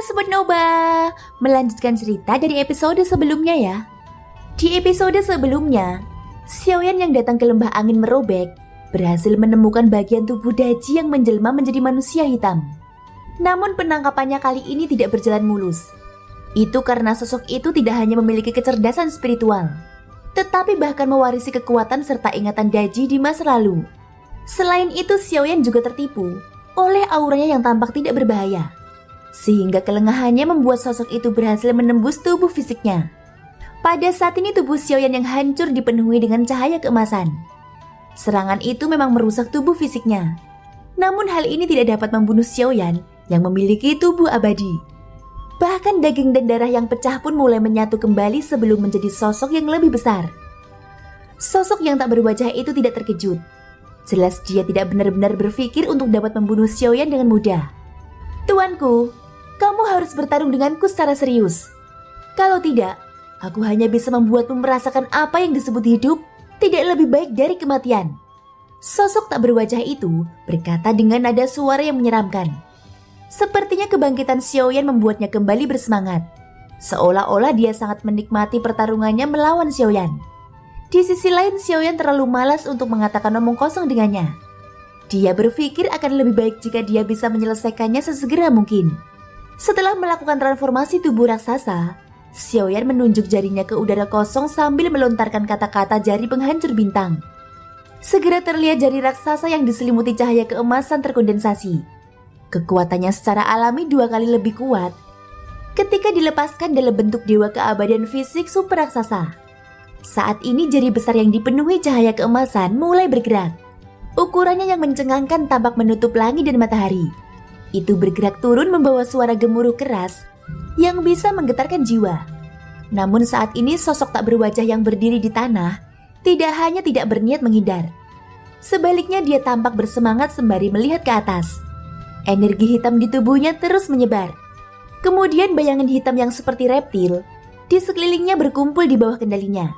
Sobat Noba, melanjutkan cerita dari episode sebelumnya ya. Di episode sebelumnya, Xiaoyan yang datang ke lembah angin merobek berhasil menemukan bagian tubuh Daji yang menjelma menjadi manusia hitam. Namun penangkapannya kali ini tidak berjalan mulus. Itu karena sosok itu tidak hanya memiliki kecerdasan spiritual, tetapi bahkan mewarisi kekuatan serta ingatan Daji di masa lalu. Selain itu, Xiaoyan juga tertipu oleh auranya yang tampak tidak berbahaya, sehingga kelengahannya membuat sosok itu berhasil menembus tubuh fisiknya. Pada saat ini tubuh Xiaoyan yang hancur dipenuhi dengan cahaya keemasan. Serangan itu memang merusak tubuh fisiknya. Namun hal ini tidak dapat membunuh Xiaoyan yang memiliki tubuh abadi. Bahkan daging dan darah yang pecah pun mulai menyatu kembali sebelum menjadi sosok yang lebih besar. Sosok yang tak berwajah itu tidak terkejut. Jelas dia tidak benar-benar berpikir untuk dapat membunuh Xiaoyan dengan mudah. Tuanku, kamu harus bertarung denganku secara serius. Kalau tidak, aku hanya bisa membuatmu merasakan apa yang disebut hidup tidak lebih baik dari kematian. Sosok tak berwajah itu berkata dengan nada suara yang menyeramkan. Sepertinya kebangkitan Xiaoyan membuatnya kembali bersemangat. Seolah-olah dia sangat menikmati pertarungannya melawan Xiaoyan. Di sisi lain, Xiaoyan terlalu malas untuk mengatakan omong kosong dengannya. Dia berpikir akan lebih baik jika dia bisa menyelesaikannya sesegera mungkin. Setelah melakukan transformasi tubuh raksasa, Xiaoyan menunjuk jarinya ke udara kosong sambil melontarkan kata-kata jari penghancur bintang. Segera terlihat jari raksasa yang diselimuti cahaya keemasan terkondensasi. Kekuatannya secara alami 2 kali lebih kuat ketika dilepaskan dalam bentuk dewa keabadian fisik super raksasa. Saat ini jari besar yang dipenuhi cahaya keemasan mulai bergerak. Ukurannya yang mencengangkan tampak menutup langit dan matahari. Itu bergerak turun membawa suara gemuruh keras yang bisa menggetarkan jiwa. Namun saat ini sosok tak berwajah yang berdiri di tanah tidak hanya tidak berniat menghindar. Sebaliknya dia tampak bersemangat sembari melihat ke atas. Energi hitam di tubuhnya terus menyebar. Kemudian bayangan hitam yang seperti reptil di sekelilingnya berkumpul di bawah kendalinya.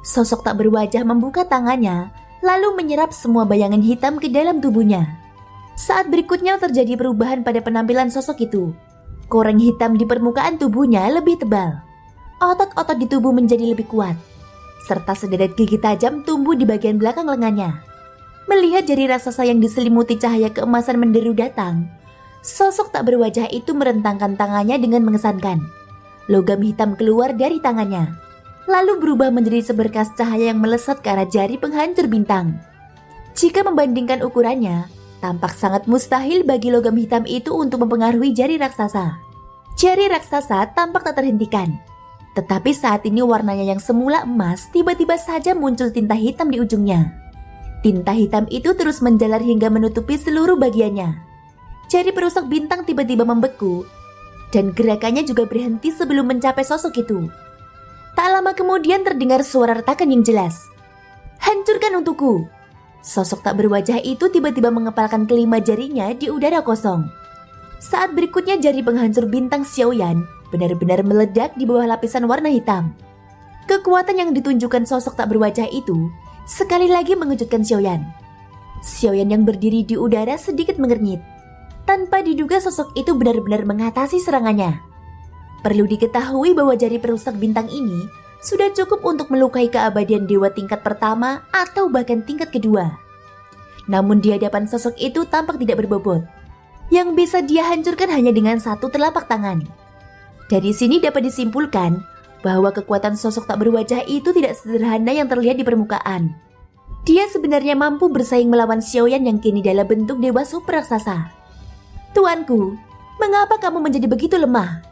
Sosok tak berwajah membuka tangannya lalu menyerap semua bayangan hitam ke dalam tubuhnya. Saat berikutnya terjadi perubahan pada penampilan sosok itu. Koreng hitam di permukaan tubuhnya lebih tebal. Otot-otot di tubuh menjadi lebih kuat, serta sederet gigi tajam tumbuh di bagian belakang lengannya. Melihat jari raksasa yang diselimuti cahaya keemasan menderu datang, sosok tak berwajah itu merentangkan tangannya dengan mengesankan. Logam hitam keluar dari tangannya, lalu berubah menjadi seberkas cahaya yang melesat ke arah jari penghancur bintang. Jika membandingkan ukurannya, tampak sangat mustahil bagi logam hitam itu untuk mempengaruhi jari raksasa. Jari raksasa tampak tak terhentikan. Tetapi saat ini warnanya yang semula emas tiba-tiba saja muncul tinta hitam di ujungnya. Tinta hitam itu terus menjalar hingga menutupi seluruh bagiannya. Jari perusak bintang tiba-tiba membeku dan gerakannya juga berhenti sebelum mencapai sosok itu. Tak lama kemudian terdengar suara retakan yang jelas. "Hancurkan untukku!" Sosok tak berwajah itu tiba-tiba mengepalkan kelima jarinya di udara kosong. Saat berikutnya jari penghancur bintang Xiaoyan benar-benar meledak di bawah lapisan warna hitam. Kekuatan yang ditunjukkan sosok tak berwajah itu sekali lagi mengejutkan Xiaoyan. Xiaoyan yang berdiri di udara sedikit mengernyit. Tanpa diduga sosok itu benar-benar mengatasi serangannya. Perlu diketahui bahwa jari perusak bintang ini sudah cukup untuk melukai keabadian dewa tingkat pertama atau bahkan tingkat kedua. Namun di hadapan sosok itu tampak tidak berbobot. Yang bisa dia hancurkan hanya dengan satu telapak tangan. Dari sini dapat disimpulkan bahwa kekuatan sosok tak berwajah itu tidak sederhana yang terlihat di permukaan. Dia sebenarnya mampu bersaing melawan Xiaoyan yang kini dalam bentuk dewa super raksasa. "Tuanku, mengapa kamu menjadi begitu lemah?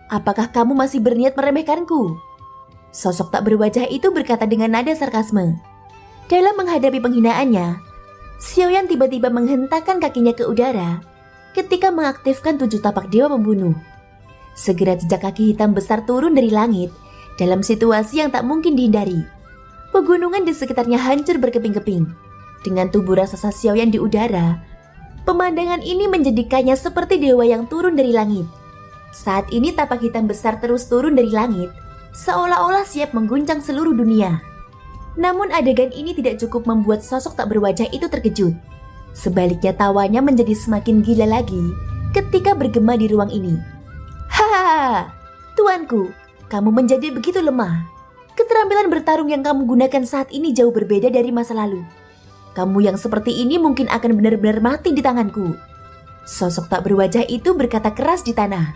Apakah kamu masih berniat meremehkanku?" Sosok tak berwajah itu berkata dengan nada sarkasme. Dalam menghadapi penghinaannya, Xiaoyan tiba-tiba menghentakkan kakinya ke udara ketika mengaktifkan 7 tapak dewa pembunuh. Segera jejak kaki hitam besar turun dari langit dalam situasi yang tak mungkin dihindari. Pegunungan di sekitarnya hancur berkeping-keping. Dengan tubuh raksasa Xiaoyan di udara, pemandangan ini menjadikannya seperti dewa yang turun dari langit. Saat ini tapak hitam besar terus turun dari langit, seolah-olah siap mengguncang seluruh dunia. Namun adegan ini tidak cukup membuat sosok tak berwajah itu terkejut. Sebaliknya tawanya menjadi semakin gila lagi ketika bergema di ruang ini. Hahaha, tuanku, kamu menjadi begitu lemah. Keterampilan bertarung yang kamu gunakan saat ini jauh berbeda dari masa lalu. Kamu yang seperti ini mungkin akan benar-benar mati di tanganku. Sosok tak berwajah itu berkata keras di tanah.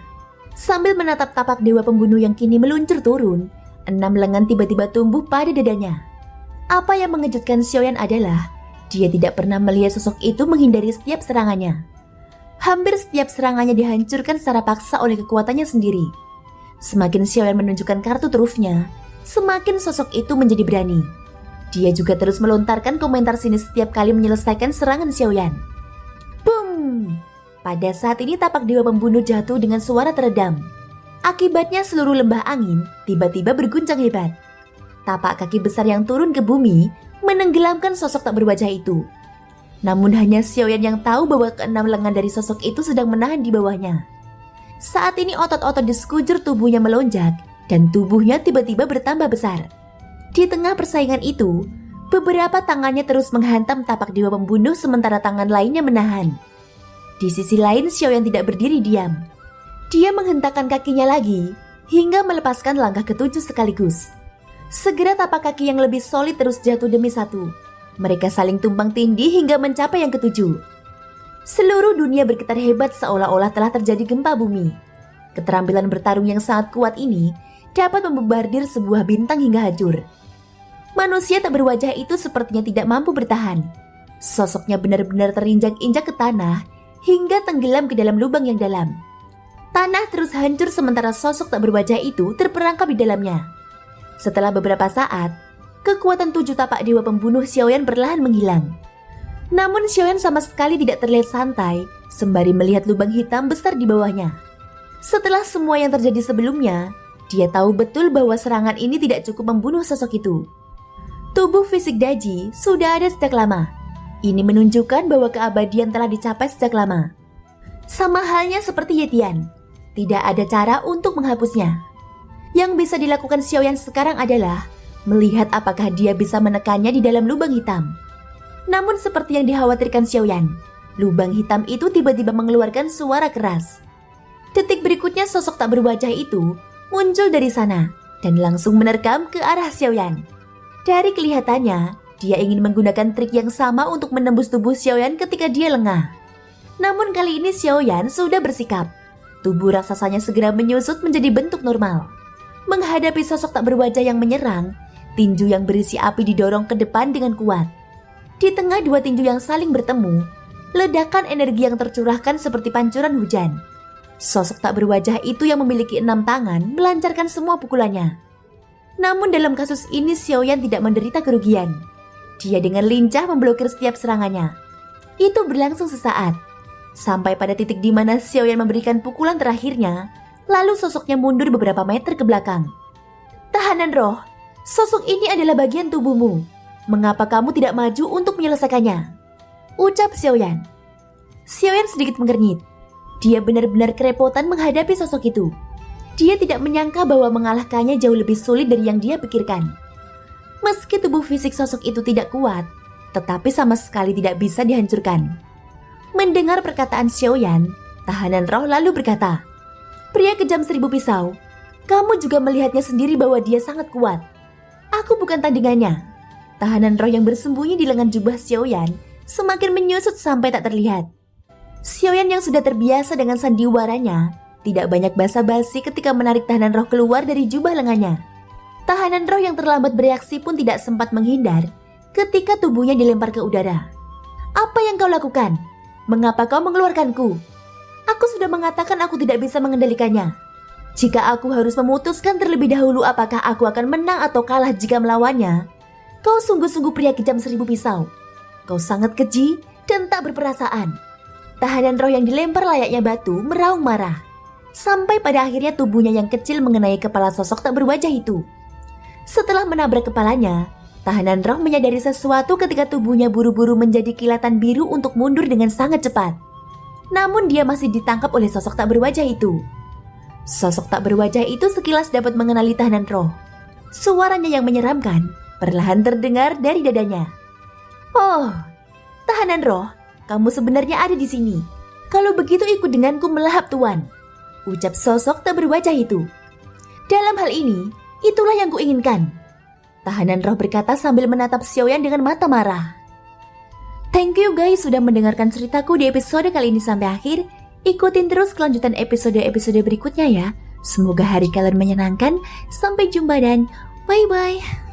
Sambil menatap tapak dewa pembunuh yang kini meluncur turun, 6 lengan tiba-tiba tumbuh pada dadanya. Apa yang mengejutkan Xiaoyan adalah dia tidak pernah melihat sosok itu menghindari setiap serangannya. Hampir setiap serangannya dihancurkan secara paksa oleh kekuatannya sendiri. Semakin Xiaoyan menunjukkan kartu trufnya, semakin sosok itu menjadi berani. Dia juga terus melontarkan komentar sinis setiap kali menyelesaikan serangan Xiaoyan. Boom! Pada saat ini tapak dewa pembunuh jatuh dengan suara teredam. Akibatnya seluruh lembah angin tiba-tiba berguncang hebat. Tapak kaki besar yang turun ke bumi menenggelamkan sosok tak berwajah itu. Namun hanya Xiaoyan yang tahu bahwa keenam lengan dari sosok itu sedang menahan di bawahnya. Saat ini otot-otot di sekujur tubuhnya melonjak dan tubuhnya tiba-tiba bertambah besar. Di tengah persaingan itu, beberapa tangannya terus menghantam tapak dewa pembunuh sementara tangan lainnya menahan. Di sisi lain, Xiaoyan tidak berdiri diam. Dia menghentakkan kakinya lagi hingga melepaskan langkah ketujuh sekaligus. Segera tapak kaki yang lebih solid terus jatuh demi satu. Mereka saling tumpang tindih hingga mencapai yang ketujuh. Seluruh dunia bergetar hebat seolah-olah telah terjadi gempa bumi. Keterampilan bertarung yang sangat kuat ini dapat membombardir sebuah bintang hingga hancur. Manusia tak berwajah itu sepertinya tidak mampu bertahan. Sosoknya benar-benar terinjak-injak ke tanah hingga tenggelam ke dalam lubang yang dalam. Tanah terus hancur sementara sosok tak berwajah itu terperangkap di dalamnya. Setelah beberapa saat, kekuatan 7 tapak dewa pembunuh Xiaoyan perlahan menghilang. Namun Xiaoyan sama sekali tidak terlihat santai sembari melihat lubang hitam besar di bawahnya. Setelah semua yang terjadi sebelumnya, dia tahu betul bahwa serangan ini tidak cukup membunuh sosok itu. Tubuh fisik Daji sudah ada sejak lama. Ini menunjukkan bahwa keabadian telah dicapai sejak lama. Sama halnya seperti Yetian, tidak ada cara untuk menghapusnya. Yang bisa dilakukan Xiaoyan sekarang adalah melihat apakah dia bisa menekannya di dalam lubang hitam. Namun seperti yang dikhawatirkan Xiaoyan, lubang hitam itu tiba-tiba mengeluarkan suara keras. Detik berikutnya sosok tak berwajah itu muncul dari sana dan langsung menerkam ke arah Xiaoyan. Dari kelihatannya, dia ingin menggunakan trik yang sama untuk menembus tubuh Xiaoyan ketika dia lengah. Namun kali ini Xiaoyan sudah bersikap. Tubuh raksasanya segera menyusut menjadi bentuk normal. Menghadapi sosok tak berwajah yang menyerang, tinju yang berisi api didorong ke depan dengan kuat. Di tengah dua tinju yang saling bertemu, ledakan energi yang tercurahkan seperti pancuran hujan. Sosok tak berwajah itu yang memiliki 6 tangan melancarkan semua pukulannya. Namun dalam kasus ini Xiaoyan tidak menderita kerugian. Dia dengan lincah memblokir setiap serangannya. Itu berlangsung sesaat, sampai pada titik di mana Xiaoyan memberikan pukulan terakhirnya, lalu sosoknya mundur beberapa meter ke belakang. Tahanan roh, sosok ini adalah bagian tubuhmu. Mengapa kamu tidak maju untuk menyelesaikannya? Ucap Xiaoyan. Xiaoyan sedikit mengernyit. Dia benar-benar kerepotan menghadapi sosok itu. Dia tidak menyangka bahwa mengalahkannya jauh lebih sulit dari yang dia pikirkan. Meski tubuh fisik sosok itu tidak kuat, tetapi sama sekali tidak bisa dihancurkan. Mendengar perkataan Xiaoyan, tahanan roh lalu berkata, "Pria kejam 1000 pisau, kamu juga melihatnya sendiri bahwa dia sangat kuat. Aku bukan tandingannya." Tahanan roh yang bersembunyi di lengan jubah Xiaoyan semakin menyusut sampai tak terlihat. Xiaoyan yang sudah terbiasa dengan sandiwaranya tidak banyak basa-basi ketika menarik tahanan roh keluar dari jubah lengannya. Tahanan roh yang terlambat bereaksi pun tidak sempat menghindar ketika tubuhnya dilempar ke udara. "Apa yang kau lakukan? Mengapa kau mengeluarkanku? Aku sudah mengatakan aku tidak bisa mengendalikannya. Jika aku harus memutuskan terlebih dahulu apakah aku akan menang atau kalah jika melawannya, kau sungguh-sungguh pria kejam 1000 pisau. Kau sangat keji dan tak berperasaan." Tahanan roh yang dilempar layaknya batu meraung marah. Sampai pada akhirnya tubuhnya yang kecil mengenai kepala sosok tak berwajah itu. Setelah menabrak kepalanya, tahanan roh menyadari sesuatu ketika tubuhnya buru-buru menjadi kilatan biru untuk mundur dengan sangat cepat. Namun dia masih ditangkap oleh sosok tak berwajah itu. Sosok tak berwajah itu sekilas dapat mengenali tahanan roh. Suaranya yang menyeramkan perlahan terdengar dari dadanya. "Oh, tahanan roh, kamu sebenarnya ada di sini. Kalau begitu ikut denganku melahap tuan," ucap sosok tak berwajah itu. Dalam hal ini, itulah yang kuinginkan. Tahanan roh berkata sambil menatap Xiaoyan dengan mata marah. Thank you guys sudah mendengarkan ceritaku di episode kali ini sampai akhir. Ikutin terus kelanjutan episode-episode berikutnya ya. Semoga hari kalian menyenangkan. Sampai jumpa dan bye-bye.